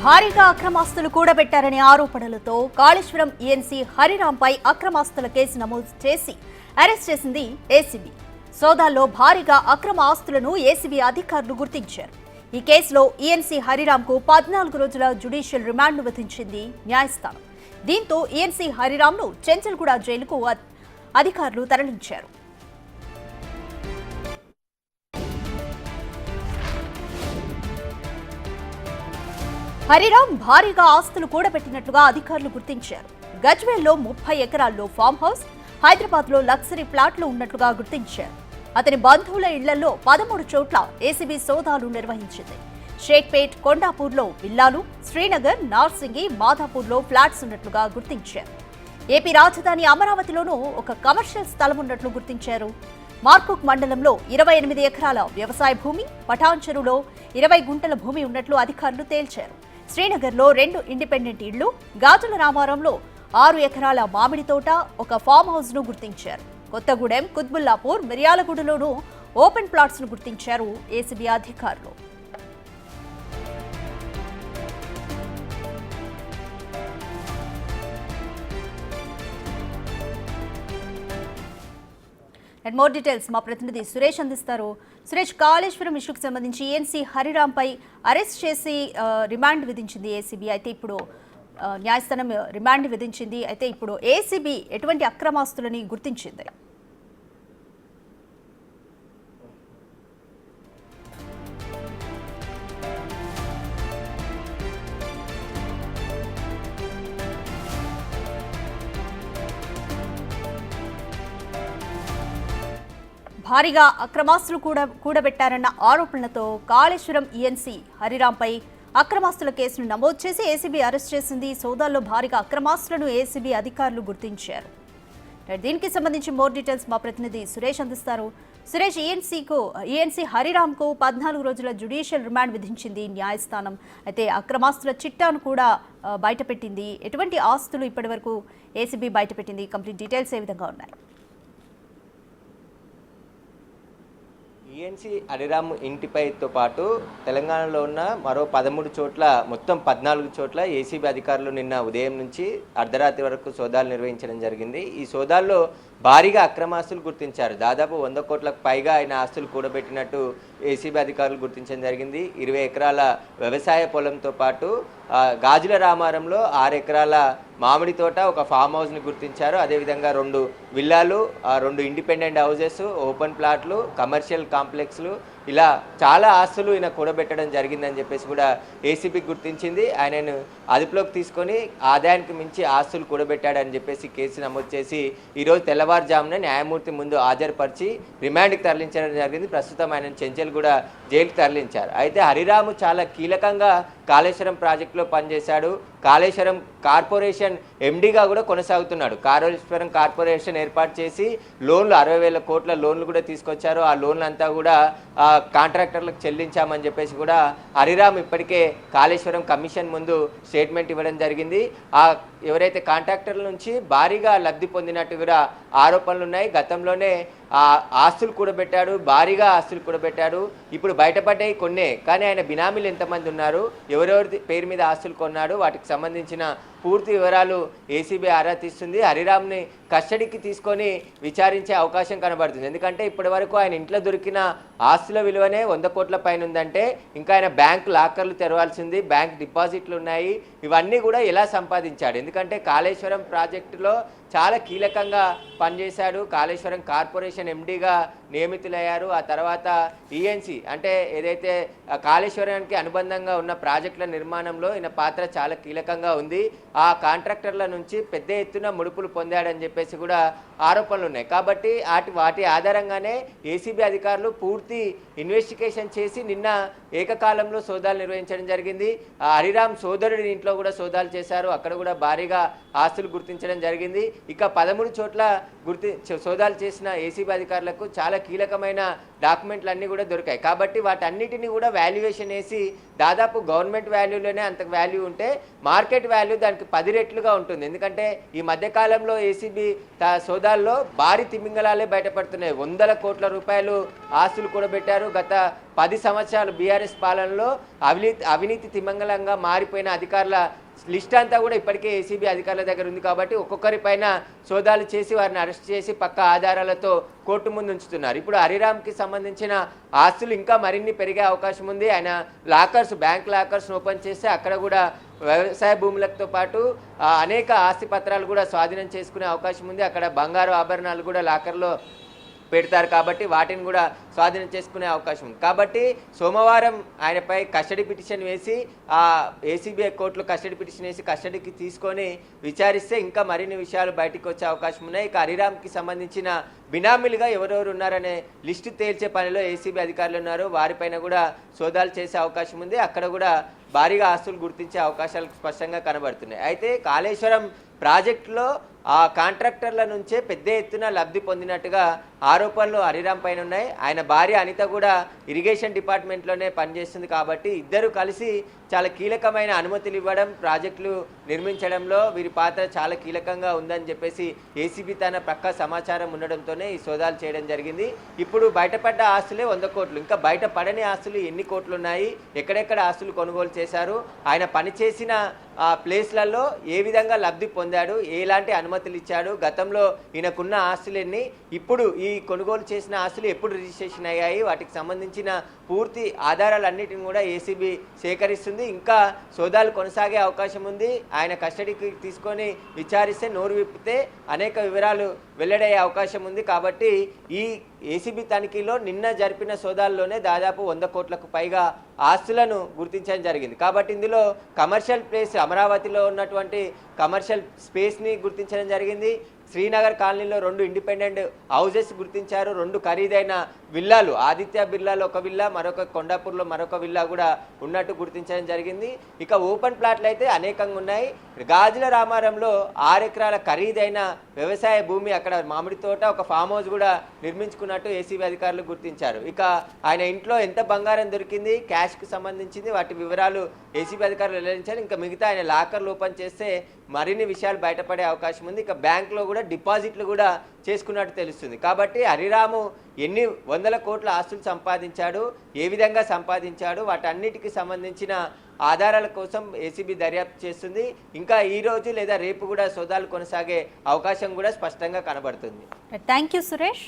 భారీగా అక్రమాస్తులు కూడబెట్టారనే ఆరోపణలతో Kaleshwaram ENC హరిరాంపై అక్రమాస్తుల case నమోదు చేసి అరెస్ట్ చేసింది ఏసీబీ. సోదాల్లో భారీగా అక్రమ ఆస్తులను ఏసీబీ అధికారులు గుర్తించారు. ఈ కేసులో ఈఎన్సీ హరిరాంకు 14 రోజుల జ్యుడిషియల్ రిమాండ్ను విధించింది న్యాయస్థానం. దీంతో ఈఎన్సీ హరిరాంను చెంచల్గూడ జైలుకు అధికారులు తరలించారు. హరిరాం భారీగా ఆస్తులు కూడబెట్టినట్లుగా అధికారులు గుర్తించారు. గజ్వేల్లో 30 ఎకరాల్లో ఫామ్ హౌస్, హైదరాబాద్లో లగ్జరీ ఫ్లాట్లు ఉన్నట్లుగా గుర్తించారు. అతని బంధువుల ఇళ్లలో 13 చోట్ల ఏసీబీ సోదాలు నిర్వహించింది. షేక్పేట్, కొండాపూర్లో విల్లాలు, శ్రీనగర్, నార్సింగి, మాధాపూర్లో ఫ్లాట్స్ ఉన్నట్లుగా గుర్తించారు. ఏపీ రాజధాని అమరావతిలోనూ ఒక కమర్షియల్ స్థలం ఉన్నట్లు గుర్తించారు. మార్కుక్ మండలంలో 28 ఎకరాల వ్యవసాయ భూమి, పఠాన్ చెరువులో 20 గుంటల భూమి ఉన్నట్లు అధికారులు తేల్చారు. శ్రీనగర్లో 2 ఇండిపెండెంట్ ఇళ్లు, గాజుల రామారంలో 6 ఎకరాల మామిడి తోట, ఒక ఫామ్ హౌస్ ను గుర్తించారు. కొత్తగూడెం, కుత్బుల్లాపూర్, మిర్యాలగూడలోనూ ఓపెన్ ప్లాట్స్ ను గుర్తించారు ఏసీబీ అధికారులు. అండ్ మోర్ డీటెయిల్స్ మా ప్రతినిధి సురేష్ అందిస్తారు. సురేష్, కాళేశ్వరం ఇష్యూకి సంబంధించి ఈఎన్సీ హరిరాంపై అరెస్ట్ చేసి రిమాండ్ విధించింది ఏసీబీ. అయితే ఇప్పుడు న్యాయస్థానం రిమాండ్ విధించింది. అయితే ఇప్పుడు ఏసీబీ ఎటువంటి అక్రమాస్తులని గుర్తించింది? భారీగా అక్రమాస్తులు కూడబెట్టారన్న ఆరోపణలతో కాళేశ్వరం ఈఎన్సీ హరిరాంపై అక్రమాస్తుల కేసును నమోదు చేసి ఏసీబీ అరెస్ట్ చేసింది. సోదాల్లో భారీగా అక్రమాస్తులను ఏసీబీ అధికారులు గుర్తించారు. దీనికి సంబంధించి మోర్ డీటెయిల్స్ మా ప్రతినిధి సురేష్ అందిస్తారు. సురేష్, ఈఎన్సీ హరిరాంకు 14 రోజుల జ్యుడిషియల్ రిమాండ్ విధించింది న్యాయస్థానం. అయితే అక్రమాస్తుల చిట్టాను కూడా బయటపెట్టింది. ఎటువంటి ఆస్తులు ఇప్పటివరకు ఏసీబీ బయటపెట్టింది? కంప్లీట్ డీటెయిల్స్ ఏ విధంగా ఉన్నాయి? ఈఎన్సీ హరిరామ్ ఇంటిపైతో పాటు తెలంగాణలో ఉన్న మరో 13 చోట్ల, మొత్తం 14 చోట్ల ఏసీబీ అధికారులు నిన్న ఉదయం నుంచి అర్ధరాత్రి వరకు సోదాలు నిర్వహించడం జరిగింది. ఈ సోదాల్లో భారీగా అక్రమాస్తులు గుర్తించారు. దాదాపు 100 కోట్లకు పైగా ఆయన ఆస్తులు కూడబెట్టినట్టు ఏసీబీ అధికారులు గుర్తించడం జరిగింది. 20 ఎకరాల వ్యవసాయ పొలంతో పాటు గాజుల రామారంలో 6 ఎకరాల మామిడి తోట, ఒక ఫామ్ హౌస్ని గుర్తించారు. అదేవిధంగా 2 విల్లాలు, 2 ఇండిపెండెంట్ హౌసెస్, ఓపెన్ ప్లాట్లు, కమర్షియల్ కాంప్లెక్స్లు, ఇలా చాలా ఆస్తులు ఈయన కూడబెట్టడం జరిగిందని చెప్పేసి కూడా ఏసీబీ గుర్తించింది. ఆయనను అదుపులోకి తీసుకొని ఆదాయానికి మించి ఆస్తులు కూడబెట్టాడని చెప్పేసి కేసు నమోదు చేసి ఈరోజు తెల్లవారుజామున న్యాయమూర్తి ముందు హాజరుపరిచి రిమాండ్కి తరలించడం జరిగింది. ప్రస్తుతం ఆయనను చెంచల్గూడ జైలుకి తరలించారు. అయితే హరిరాము చాలా కీలకంగా కాళేశ్వరం ప్రాజెక్టులో పనిచేశాడు. కాళేశ్వరం కార్పొరేషన్ ఎండీగా కూడా కొనసాగుతున్నాడు. కాళేశ్వరం కార్పొరేషన్ ఏర్పాటు చేసి లోన్లు 60,000 కోట్ల లోన్లు కూడా తీసుకొచ్చారు. ఆ లోన్లు అంతా కూడా కాంట్రాక్టర్లకు చెల్లించామని చెప్పేసి కూడా హరిరామ్ ఇప్పటికే కాళేశ్వరం కమిషన్ ముందు స్టేట్మెంట్ ఇవ్వడం జరిగింది. ఎవరైతే కాంట్రాక్టర్ల నుంచి భారీగా లబ్ధి పొందినట్టు కూడా ఆరోపణలు ఉన్నాయి. గతంలోనే ఆస్తులు కూడబెట్టాడు, భారీగా ఆస్తులు కూడబెట్టాడు. ఇప్పుడు బయటపడ్డాయి కొన్నే, కానీ ఆయన బినామీలు ఎంతమంది ఉన్నారు, ఎవరెవరి పేరు మీద ఆస్తులు కొన్నాడు, వాటికి సంబంధించిన పూర్తి వివరాలు ఏసీబీ ఆరా తీస్తుంది. హరిరామ్ని కస్టడీకి తీసుకొని విచారించే అవకాశం కనబడుతుంది. ఎందుకంటే ఇప్పటి వరకు ఆయన ఇంట్లో దొరికిన ఆస్తుల విలువనే 100 కోట్ల పైన ఉందంటే ఇంకా ఆయన బ్యాంక్ లాకర్లు తెరవాల్సింది, బ్యాంక్ డిపాజిట్లు ఉన్నాయి. ఇవన్నీ కూడా ఎలా సంపాదించాడు? ఎందుకంటే కాళేశ్వరం ప్రాజెక్టులో చాలా కీలకంగా పనిచేశాడు. కాళేశ్వరం కార్పొరేషన్ ఎండీగా నియమితులయ్యారు. ఆ తర్వాత ఈఎన్సీ అంటే ఏదైతే కాళేశ్వరానికి అనుబంధంగా ఉన్న ప్రాజెక్టుల నిర్మాణంలో ఈయన పాత్ర చాలా కీలకంగా ఉంది. ఆ కాంట్రాక్టర్ల నుంచి పెద్ద ఎత్తున ముడుపులు పొందాడని చెప్పేసి కూడా ఆరోపణలు ఉన్నాయి. కాబట్టి వాటి ఆధారంగానే ఏసీబీ అధికారులు పూర్తి ఇన్వెస్టిగేషన్ చేసి నిన్న ఏకకాలంలో సోదాలు నిర్వహించడం జరిగింది. హరిరామ్ సోదరుడి ఇంట్లో కూడా సోదాలు చేశారు. అక్కడ కూడా భారీగా ఆస్తులు గుర్తించడం జరిగింది. ఇక 13 చోట్ల సోదాలు చేసిన ఏసీబీ అధికారులకు చాలా కీలకమైన డాక్యుమెంట్లు అన్నీ కూడా దొరికాయి. కాబట్టి వాటన్నిటిని కూడా వాల్యుయేషన్ వేసి దాదాపు గవర్నమెంట్ వాల్యూలోనే అంత వాల్యూ ఉంటే మార్కెట్ వాల్యూ దానికి దానికి 10 రెట్లుగా ఉంటుంది. ఎందుకంటే ఈ మధ్యకాలంలో ఏసీబీ సోదాల్లో భారీ తిమింగలాలే బయటపడుతున్నాయి. వందల కోట్ల రూపాయలు ఆస్తులు కూడబెట్టారు. గత 10 సంవత్సరాలు బీఆర్ఎస్ పాలనలో అవినీతి తిమింగలంగా మారిపోయిన అధికారుల లిస్ట్ అంతా కూడా ఇప్పటికే ఏసీబీ అధికారుల దగ్గర ఉంది. కాబట్టి ఒక్కొక్కరిపైన సోదాలు చేసి వారిని అరెస్ట్ చేసి పక్క ఆధారాలతో కోర్టు ముందు ఉంచుతున్నారు. ఇప్పుడు హరిరామ్కి సంబంధించిన ఆస్తులు ఇంకా మరిన్ని పెరిగే అవకాశం ఉంది. ఆయన బ్యాంక్ లాకర్స్ ఓపెన్ చేస్తే అక్కడ కూడా వ్యవసాయ భూములతో పాటు అనేక ఆస్తి పత్రాలు కూడా స్వాధీనం చేసుకునే అవకాశం ఉంది. అక్కడ బంగారు ఆభరణాలు కూడా లాకర్లో పెడతారు కాబట్టి వాటిని కూడా స్వాధీనం చేసుకునే అవకాశం ఉంది. కాబట్టి సోమవారం ఆయనపై కస్టడీ పిటిషన్ వేసి ఏసీబీ కోర్టులో కస్టడీ పిటిషన్ వేసి కస్టడీకి తీసుకొని విచారిస్తే ఇంకా మరిన్ని విషయాలు బయటకు వచ్చే అవకాశం ఉన్నాయి. ఇక హరిరామ్కి సంబంధించిన బినామీలుగా ఎవరెవరు ఉన్నారనే లిస్టు తేల్చే పనిలో ఏసీబీ అధికారులు ఉన్నారు. వారిపైన కూడా సోదాలు చేసే అవకాశం ఉంది. అక్కడ కూడా భారీగా ఆస్తులు గుర్తించే అవకాశాలు స్పష్టంగా కనబడుతున్నాయి. అయితే కాళేశ్వరం ప్రాజెక్టులో ఆ కాంట్రాక్టర్ల నుంచే పెద్ద ఎత్తున లబ్ధి పొందినట్టుగా ఆరోపణలు హరిరామ్ పైన ఉన్నాయి. ఆయన భార్య అనిత కూడా ఇరిగేషన్ డిపార్ట్మెంట్లోనే పనిచేస్తుంది. కాబట్టి ఇద్దరు కలిసి చాలా కీలకమైన అనుమతులు ఇవ్వడం, ప్రాజెక్టులు నిర్మించడంలో వీరి పాత్ర చాలా కీలకంగా ఉందని చెప్పేసి ఏసీబీ తన ప్రక్క సమాచారం ఉండడంతోనే ఈ సోదాలు చేయడం జరిగింది. ఇప్పుడు బయటపడ్డ ఆస్తులే 100 కోట్లు. ఇంకా బయటపడని ఆస్తులు ఎన్ని కోట్లు ఉన్నాయి, ఎక్కడెక్కడ ఆస్తులు కొనుగోలు చేశారు, ఆయన పనిచేసిన ప్లేస్లలో ఏ విధంగా లబ్ధి పొందాడు, ఎలాంటి అనుమతులు ఇచ్చాడు, గతంలో ఈయనకున్న ఆస్తులన్నీ, ఇప్పుడు ఈ కొనుగోలు చేసిన ఆస్తులు ఎప్పుడు రిజిస్ట్రేషన్ అయ్యాయి, వాటికి సంబంధించిన పూర్తి ఆధారాలన్నిటిని కూడా ఏసీబీ సేకరిస్తుంది. ఇంకా సోదాలు కొనసాగే అవకాశం ఉంది. ఆయన కస్టడీకి తీసుకొని విచారిస్తే నోరు విప్పితే అనేక వివరాలు వెల్లడయ్యే అవకాశం ఉంది. కాబట్టి ఈ ఏసీబీ తనిఖీలో నిన్న జరిపిన సోదాల్లోనే దాదాపు 100 కోట్లకు పైగా ఆస్తులను గుర్తించడం జరిగింది. కాబట్టి ఇందులో కమర్షియల్ ప్లేస్ అమరావతిలో ఉన్నటువంటి కమర్షియల్ స్పేస్ని గుర్తించడం జరిగింది. శ్రీనగర్ కాలనీలో 2 ఇండిపెండెంట్ హౌజెస్ గుర్తించారు. 2 ఖరీదైన విల్లాలు, ఆదిత్య బిర్లాలో ఒక విల్లా, మరొక కొండాపూర్లో మరొక విల్లా కూడా ఉన్నట్టు గుర్తించడం జరిగింది. ఇక ఓపెన్ ప్లాట్లు అయితే అనేకంగా ఉన్నాయి. గాజుల రామారంలో 6 ఎకరాల ఖరీదైన వ్యవసాయ భూమి, అక్కడ మామిడి తోట, ఒక ఫామ్ హౌస్ కూడా నిర్మించుకున్నట్టు ఏసీబీ అధికారులు గుర్తించారు. ఇక ఆయన ఇంట్లో ఎంత బంగారం దొరికింది, క్యాష్కి సంబంధించింది, వాటి వివరాలు ఏసీబీ అధికారులు వెల్లడించారు. ఇంకా మిగతా ఆయన లాకర్లు ఓపెన్ చేస్తే మరిన్ని విషయాలు బయటపడే అవకాశం ఉంది. ఇక బ్యాంకులో కూడా డిపాజిట్లు కూడా చేసుకున్నట్టు తెలుస్తుంది. కాబట్టి హరిరాము ఎన్ని వందల కోట్ల ఆస్తులు సంపాదించాడు, ఏ విధంగా సంపాదించాడు, వాటన్నిటికీ సంబంధించిన ఆధారాల కోసం ఏసీబీ దర్యాప్తు చేస్తుంది. ఇంకా ఈ రోజు లేదా రేపు కూడా సోదాలు కొనసాగే అవకాశం కూడా స్పష్టంగా కనబడుతుంది. Thank you Suresh.